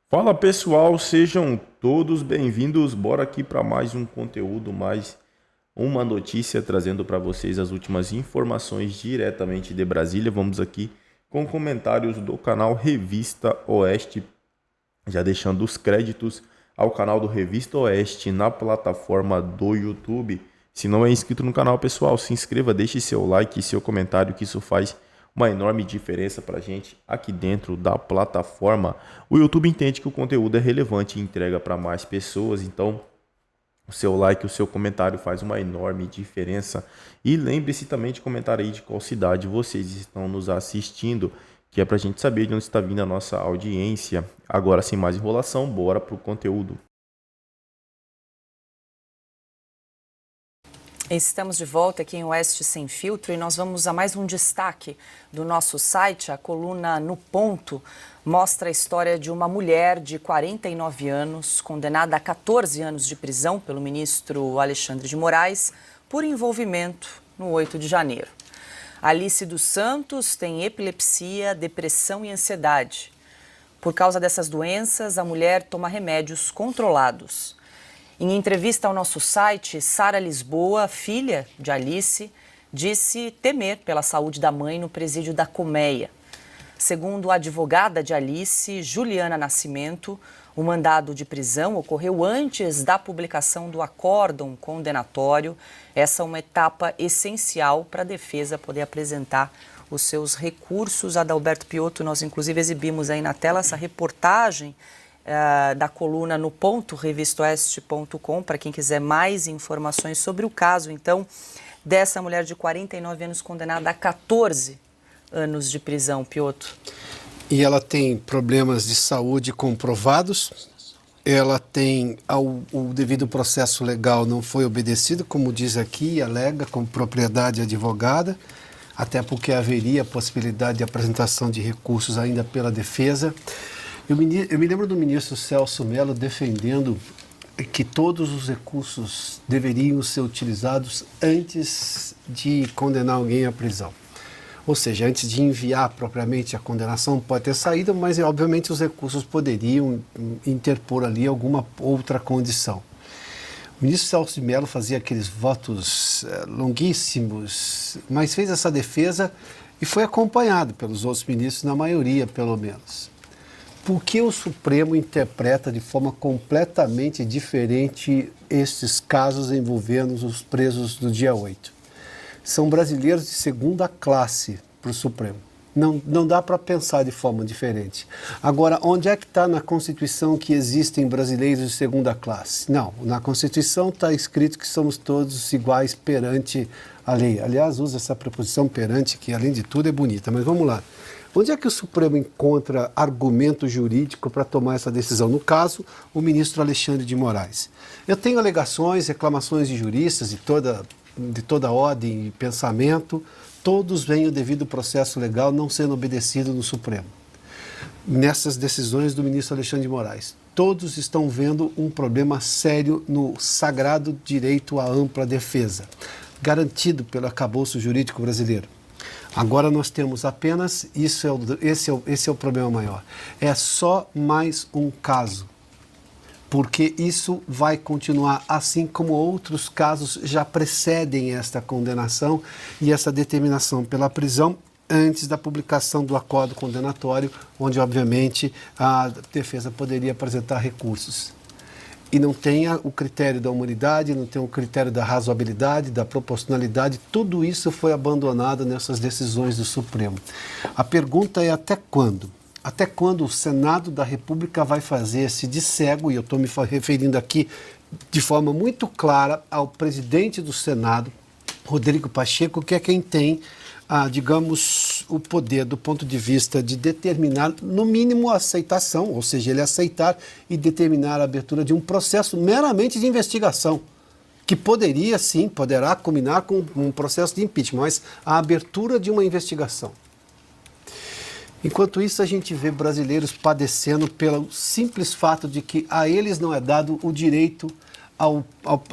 Fala pessoal, sejam todos bem-vindos. Bora aqui para mais um conteúdo, mais uma notícia trazendo para vocês as últimas informações diretamente de Brasília. Vamos aqui com comentários do canal Revista Oeste, já deixando os créditos ao canal do Revista Oeste na plataforma do YouTube. Se não é inscrito no canal, pessoal, se inscreva, deixe seu like e seu comentário, que isso faz uma enorme diferença para a gente aqui dentro da plataforma. O YouTube entende que o conteúdo é relevante e entrega para mais pessoas, então o seu like, o seu comentário faz uma enorme diferença. E lembre-se também de comentar aí de qual cidade vocês estão nos assistindo, que é para a gente saber de onde está vindo a nossa audiência. Agora, sem mais enrolação, bora para o conteúdo. Estamos de volta aqui em Oeste Sem Filtro e nós vamos a mais um destaque do nosso site. A coluna No Ponto mostra a história de uma mulher de 49 anos, condenada a 14 anos de prisão pelo ministro Alexandre de Moraes por envolvimento no 8 de janeiro. Alice dos Santos tem epilepsia, depressão e ansiedade. Por causa dessas doenças, a mulher toma remédios controlados. Em entrevista ao nosso site, Sara Lisboa, filha de Alice, disse temer pela saúde da mãe no presídio da Colmeia. Segundo a advogada de Alice, Juliana Nascimento, o mandado de prisão ocorreu antes da publicação do acórdão condenatório. Essa é uma etapa essencial para a defesa poder apresentar os seus recursos. Adalberto Piotto, nós inclusive exibimos aí na tela essa reportagem da coluna No Ponto, revistaoeste.com, para quem quiser mais informações sobre o caso, então, dessa mulher de 49 anos condenada a 14 anos de prisão, Piotto. E ela tem problemas de saúde comprovados, ela tem, o devido processo legal não foi obedecido, como diz aqui, alega com propriedade advogada, até porque haveria a possibilidade de apresentação de recursos ainda pela defesa. Eu me lembro do ministro Celso Mello defendendo que todos os recursos deveriam ser utilizados antes de condenar alguém à prisão. Ou seja, antes de enviar propriamente a condenação, pode ter saída, mas obviamente os recursos poderiam interpor ali alguma outra condição. O ministro Celso de Mello fazia aqueles votos longuíssimos, mas fez essa defesa e foi acompanhado pelos outros ministros, na maioria pelo menos. Por que o Supremo interpreta de forma completamente diferente estes casos envolvendo os presos do dia 8? São brasileiros de segunda classe para o Supremo. Não dá para pensar de forma diferente. Agora, onde é que está na Constituição que existem brasileiros de segunda classe? Não, na Constituição está escrito que somos todos iguais perante a lei. Aliás, usa essa preposição perante, que além de tudo é bonita, mas vamos lá. Onde é que o Supremo encontra argumento jurídico para tomar essa decisão? No caso, o ministro Alexandre de Moraes. Eu tenho alegações, reclamações de juristas de toda ordem e pensamento, todos veem o devido processo legal não sendo obedecido no Supremo. Nessas decisões do ministro Alexandre de Moraes, todos estão vendo um problema sério no sagrado direito à ampla defesa, garantido pelo arcabouço jurídico brasileiro. Agora nós temos apenas, esse é o problema maior, é só mais um caso, porque isso vai continuar assim como outros casos já precedem esta condenação e essa determinação pela prisão antes da publicação do acordo condenatório, onde obviamente a defesa poderia apresentar recursos. E não tem o critério da humanidade, não tem o critério da razoabilidade, da proporcionalidade, tudo isso foi abandonado nessas decisões do Supremo. A pergunta é até quando? Até quando o Senado da República vai fazer esse de cego, e eu estou me referindo aqui de forma muito clara ao presidente do Senado, Rodrigo Pacheco, que é quem tem, digamos, o poder do ponto de vista de determinar, no mínimo, a aceitação, ou seja, ele aceitar e determinar a abertura de um processo meramente de investigação, que poderá culminar com um processo de impeachment, mas a abertura de uma investigação. Enquanto isso, a gente vê brasileiros padecendo pelo simples fato de que a eles não é dado o direito ao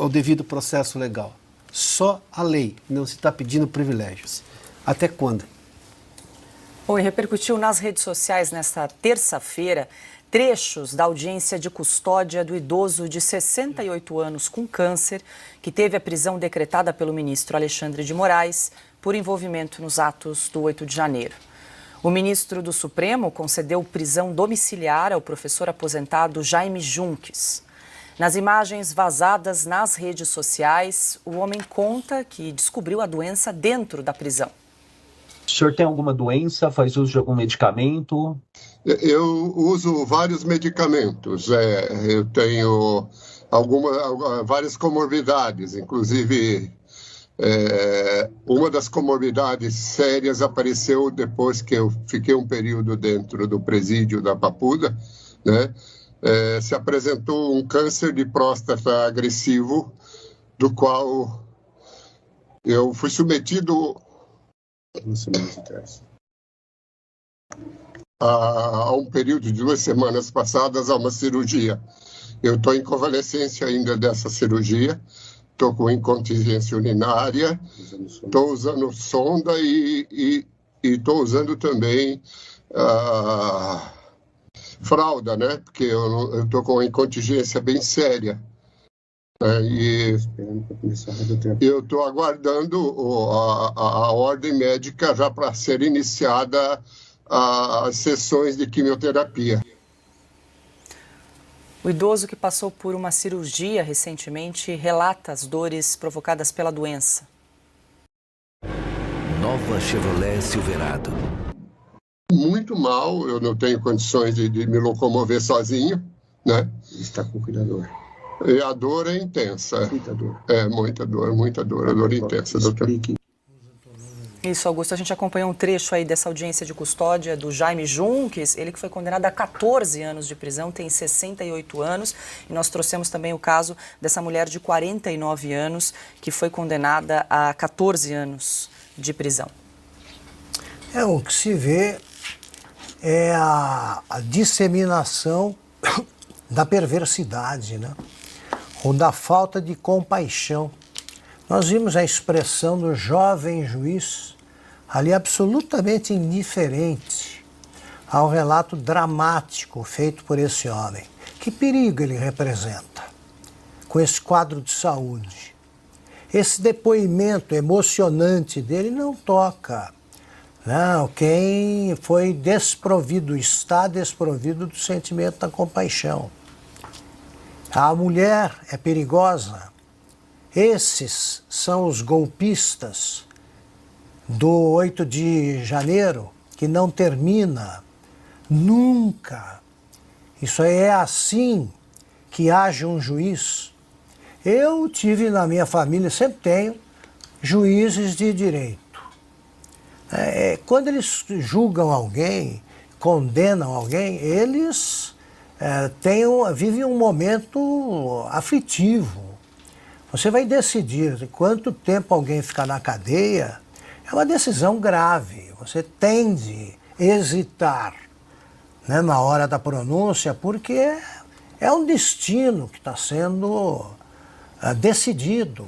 devido processo legal. Só a lei, não se está pedindo privilégios. Até quando? Oi, repercutiu nas redes sociais nesta terça-feira trechos da audiência de custódia do idoso de 68 anos com câncer, que teve a prisão decretada pelo ministro Alexandre de Moraes por envolvimento nos atos do 8 de janeiro. O ministro do Supremo concedeu prisão domiciliar ao professor aposentado Jaime Junques. Nas imagens vazadas nas redes sociais, o homem conta que descobriu a doença dentro da prisão. O senhor tem alguma doença? Faz uso de algum medicamento? Eu uso vários medicamentos. Eu tenho várias comorbidades, inclusive uma das comorbidades sérias apareceu depois que eu fiquei um período dentro do presídio da Papuda, né? Se apresentou um câncer de próstata agressivo, do qual eu fui submetido a um período de 2 semanas passadas a uma cirurgia. Eu estou em convalescência ainda dessa cirurgia, estou com incontinência urinária, estou usando sonda e estou usando também fralda, né? Porque eu estou com uma incontinência bem séria. E eu estou aguardando a ordem médica já para ser iniciada as sessões de quimioterapia. O idoso que passou por uma cirurgia recentemente relata as dores provocadas pela doença. Nova Chevrolet Silverado. Muito mal, eu não tenho condições de me locomover sozinho, né? Está com cuidador. E a dor é intensa. Muita dor. Muita dor, a dor intensa, doutor. Isso, Augusto, a gente acompanhou um trecho aí dessa audiência de custódia do Jaime Junques, ele que foi condenado a 14 anos de prisão, tem 68 anos, e nós trouxemos também o caso dessa mulher de 49 anos, que foi condenada a 14 anos de prisão. O que se vê é a disseminação da perversidade, né? Ou da falta de compaixão. Nós vimos a expressão do jovem juiz ali absolutamente indiferente ao relato dramático feito por esse homem. Que perigo ele representa com esse quadro de saúde? Esse depoimento emocionante dele não toca. Não, quem foi desprovido, está desprovido do sentimento da compaixão. A mulher é perigosa. Esses são os golpistas do 8 de janeiro, que não termina nunca. Isso aí é assim que age um juiz. Eu tive na minha família, sempre tenho, juízes de direito. Quando eles julgam alguém, condenam alguém, eles vivem um momento aflitivo. Você vai decidir quanto tempo alguém ficar na cadeia, é uma decisão grave. Você tende a hesitar, né, na hora da pronúncia, porque é um destino que está sendo decidido.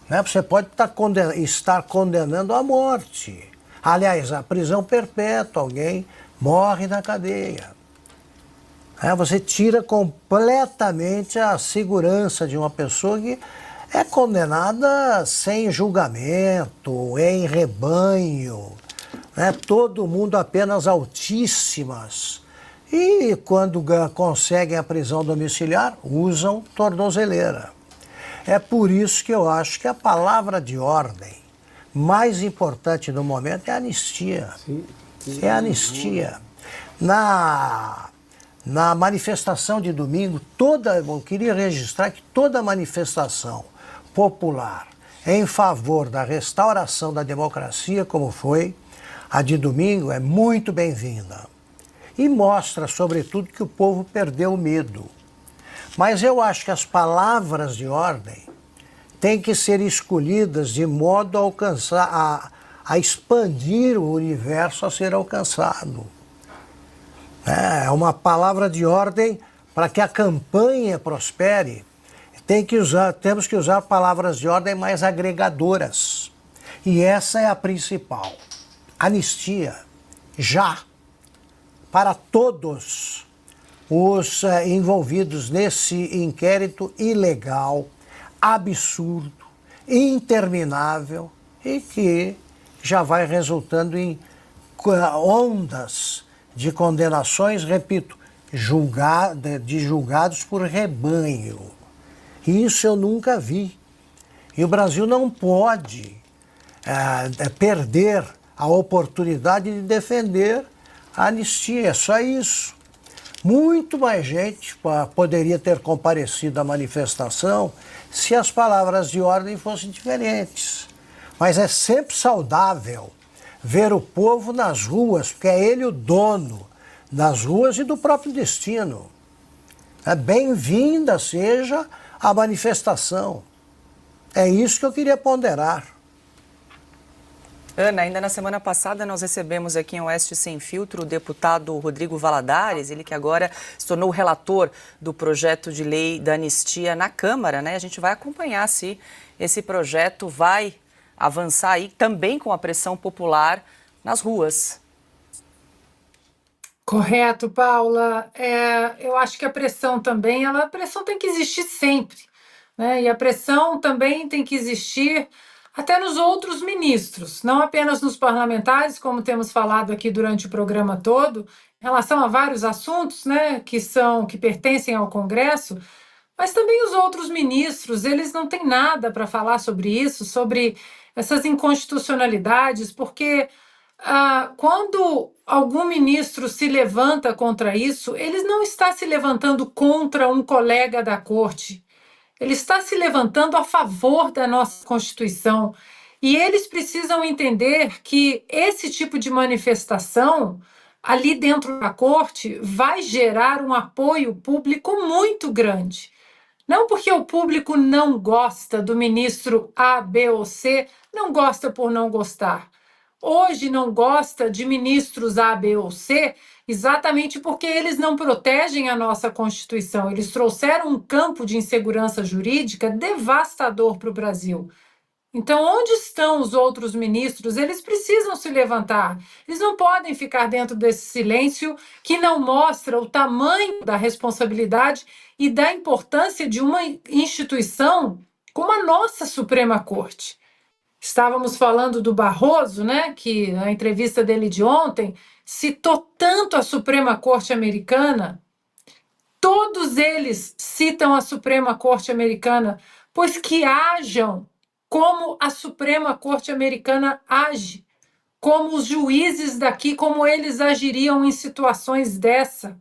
Né? Você pode estar condenando à morte. Aliás, a prisão perpétua, alguém morre na cadeia. Você tira completamente a segurança de uma pessoa que é condenada sem julgamento, em rebanho, né? Todo mundo apenas altíssimas. E quando conseguem a prisão domiciliar, usam tornozeleira. É por isso que eu acho que a palavra de ordem mais importante no momento é a anistia. É a anistia. Na manifestação de domingo, eu queria registrar que toda manifestação popular em favor da restauração da democracia, como foi a de domingo, é muito bem-vinda. E mostra, sobretudo, que o povo perdeu o medo. Mas eu acho que as palavras de ordem têm que ser escolhidas de modo a alcançar, a expandir o universo a ser alcançado. É uma palavra de ordem para que a campanha prospere. Temos que usar palavras de ordem mais agregadoras. E essa é a principal. Anistia, já, para todos os envolvidos nesse inquérito ilegal, absurdo, interminável e que já vai resultando em ondas de condenações, repito, de julgados por rebanho. Isso eu nunca vi. E o Brasil não pode perder a oportunidade de defender a anistia, é só isso. Muito mais gente poderia ter comparecido à manifestação se as palavras de ordem fossem diferentes. Mas é sempre saudável ver o povo nas ruas, porque é ele o dono das ruas e do próprio destino. Bem-vinda seja a manifestação. É isso que eu queria ponderar. Ana, ainda na semana passada nós recebemos aqui em Oeste Sem Filtro o deputado Rodrigo Valadares, ele que agora se tornou o relator do projeto de lei da anistia na Câmara, né? A gente vai acompanhar se esse projeto vai avançar aí também com a pressão popular nas ruas. Correto, Paula. Eu acho que a pressão também, a pressão tem que existir sempre, né? E a pressão também tem que existir até nos outros ministros, não apenas nos parlamentares, como temos falado aqui durante o programa todo, em relação a vários assuntos, né, que pertencem ao Congresso, mas também os outros ministros, eles não têm nada para falar sobre isso, sobre essas inconstitucionalidades, porque quando algum ministro se levanta contra isso, ele não está se levantando contra um colega da corte. Ele está se levantando a favor da nossa Constituição. E eles precisam entender que esse tipo de manifestação, ali dentro da corte, vai gerar um apoio público muito grande. Não porque o público não gosta do ministro A, B ou C, não gosta por não gostar. Hoje não gosta de ministros A, B ou C, exatamente porque eles não protegem a nossa Constituição. Eles trouxeram um campo de insegurança jurídica devastador para o Brasil. Então, onde estão os outros ministros? Eles precisam se levantar. Eles não podem ficar dentro desse silêncio que não mostra o tamanho da responsabilidade e da importância de uma instituição como a nossa Suprema Corte. Estávamos falando do Barroso, né, que na entrevista dele de ontem citou tanto a Suprema Corte Americana. Todos eles citam a Suprema Corte Americana, pois que ajam como a Suprema Corte Americana age, como os juízes daqui, como eles agiriam em situações dessa.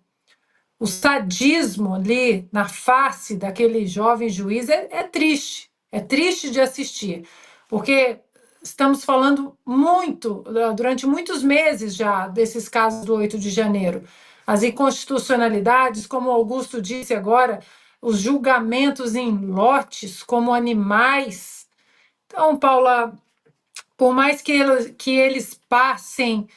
O sadismo ali na face daquele jovem juiz é triste de assistir. Porque estamos falando durante muitos meses já, desses casos do 8 de janeiro. As inconstitucionalidades, como Augusto disse agora, os julgamentos em lotes como animais. Então, Paula, por mais que eles passem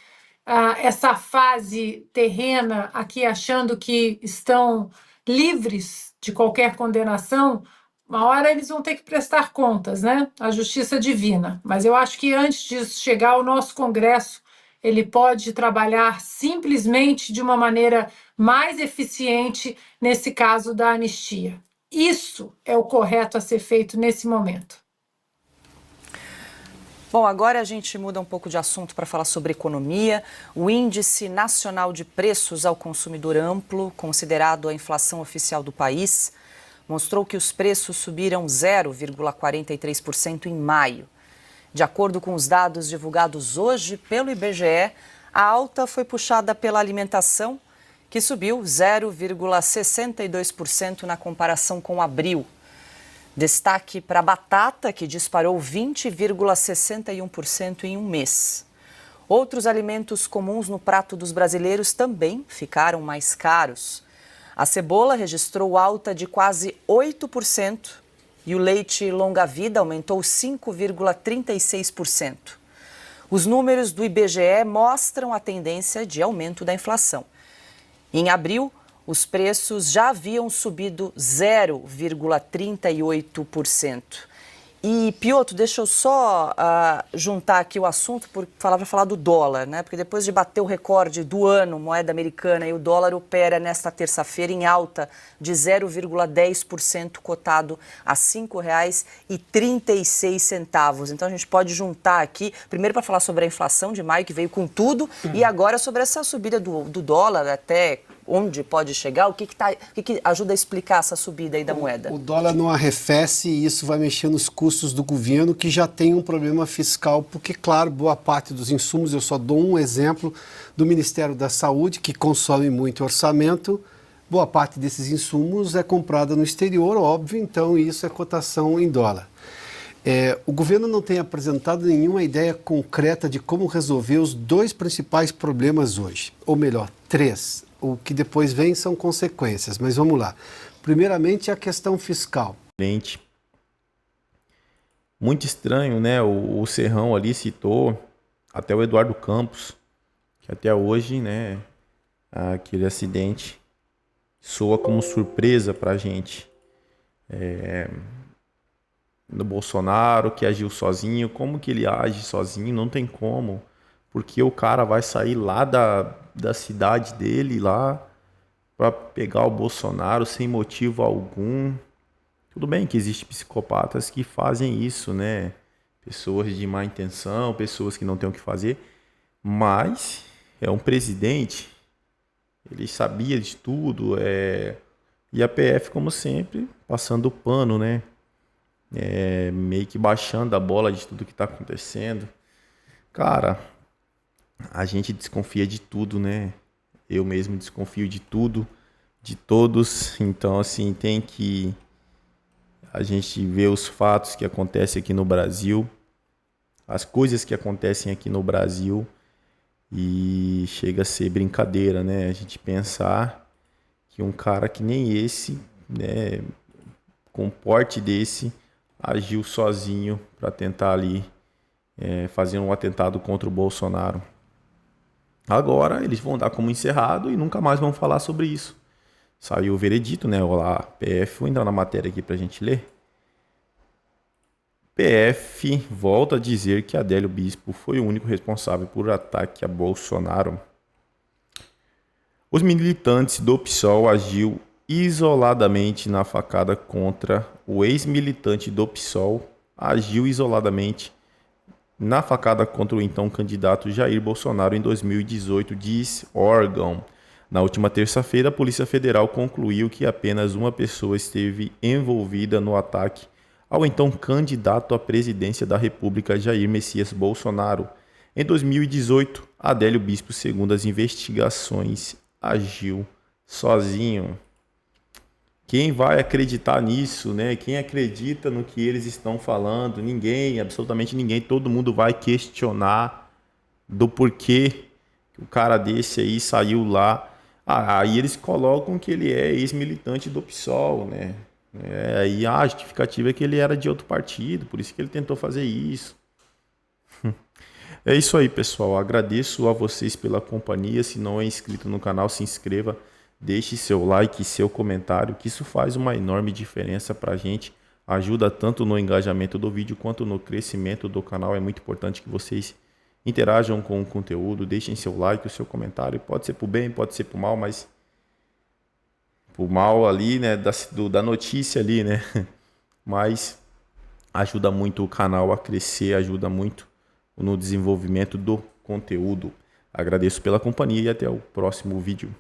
essa fase terrena aqui achando que estão livres de qualquer condenação, uma hora eles vão ter que prestar contas, né? À justiça divina. Mas eu acho que antes disso chegar ao nosso Congresso, ele pode trabalhar simplesmente de uma maneira mais eficiente nesse caso da anistia. Isso é o correto a ser feito nesse momento. Bom, agora a gente muda um pouco de assunto para falar sobre economia. O Índice Nacional de Preços ao Consumidor Amplo, considerado a inflação oficial do país, mostrou que os preços subiram 0,43% em maio. De acordo com os dados divulgados hoje pelo IBGE, a alta foi puxada pela alimentação, que subiu 0,62% na comparação com abril. Destaque para a batata, que disparou 20,61% em um mês. Outros alimentos comuns no prato dos brasileiros também ficaram mais caros. A cebola registrou alta de quase 8% e o leite longa-vida aumentou 5,36%. Os números do IBGE mostram a tendência de aumento da inflação. Em abril, os preços já haviam subido 0,38%. E, Piotr, deixa eu só juntar aqui o assunto para falar do dólar, né? Porque depois de bater o recorde do ano, moeda americana, e o dólar opera nesta terça-feira em alta de 0,10%, cotado a R$ 5,36. Então a gente pode juntar aqui, primeiro para falar sobre a inflação de maio, que veio com tudo, e agora sobre essa subida do dólar até onde pode chegar, o que ajuda a explicar essa subida aí da moeda? O dólar não arrefece e isso vai mexer nos custos do governo, que já tem um problema fiscal, porque, claro, boa parte dos insumos, eu só dou um exemplo do Ministério da Saúde, que consome muito orçamento, boa parte desses insumos é comprada no exterior, óbvio, então isso é cotação em dólar. O governo não tem apresentado nenhuma ideia concreta de como resolver os dois principais problemas hoje, ou melhor, três. O que depois vem são consequências, mas vamos lá. Primeiramente, a questão fiscal. Muito estranho, né? O Serrão ali citou até o Eduardo Campos, que até hoje, né, aquele acidente soa como surpresa pra gente. No Bolsonaro, que agiu sozinho, como que ele age sozinho? Não tem como. Porque o cara vai sair lá da cidade dele lá para pegar o Bolsonaro sem motivo algum. Tudo bem que existem psicopatas que fazem isso, né? Pessoas de má intenção, pessoas que não têm o que fazer. Mas é um presidente, ele sabia de tudo. E a PF, como sempre, passando o pano, né? Meio que baixando a bola de tudo que está acontecendo. Cara, a gente desconfia de tudo, né? Eu mesmo desconfio de tudo, de todos. Então, assim, tem que a gente ver os fatos que acontecem aqui no Brasil, as coisas que acontecem aqui no Brasil, e chega a ser brincadeira, né? A gente pensar que um cara que nem esse, né, com um porte desse, agiu sozinho para tentar ali fazer um atentado contra o Bolsonaro. Agora eles vão dar como encerrado e nunca mais vão falar sobre isso. Saiu o veredito, né? Olá, PF, vou entrar na matéria aqui pra gente ler. PF volta a dizer que Adélio Bispo foi o único responsável por ataque a Bolsonaro. Os militantes do PSOL agiu isoladamente na facada contra o ex-militante do PSOL, agiu isoladamente na facada contra o então candidato Jair Bolsonaro em 2018, diz órgão. Na última terça-feira, a Polícia Federal concluiu que apenas uma pessoa esteve envolvida no ataque ao então candidato à presidência da República, Jair Messias Bolsonaro. Em 2018, Adélio Bispo, segundo as investigações, agiu sozinho. Quem vai acreditar nisso, né? Quem acredita no que eles estão falando? Ninguém, absolutamente ninguém. Todo mundo vai questionar do porquê que o cara desse aí saiu lá. Aí eles colocam que ele é ex-militante do PSOL, né? Aí a justificativa é que ele era de outro partido, por isso que ele tentou fazer isso. É isso aí, pessoal. Agradeço a vocês pela companhia. Se não é inscrito no canal, se inscreva. Deixe seu like e seu comentário, que isso faz uma enorme diferença para a gente. Ajuda tanto no engajamento do vídeo quanto no crescimento do canal. É muito importante que vocês interajam com o conteúdo. Deixem seu like, o seu comentário. Pode ser pro bem, pode ser pro mal, mas pro mal ali, né, da notícia ali, né? Mas ajuda muito o canal a crescer, ajuda muito no desenvolvimento do conteúdo. Agradeço pela companhia e até o próximo vídeo.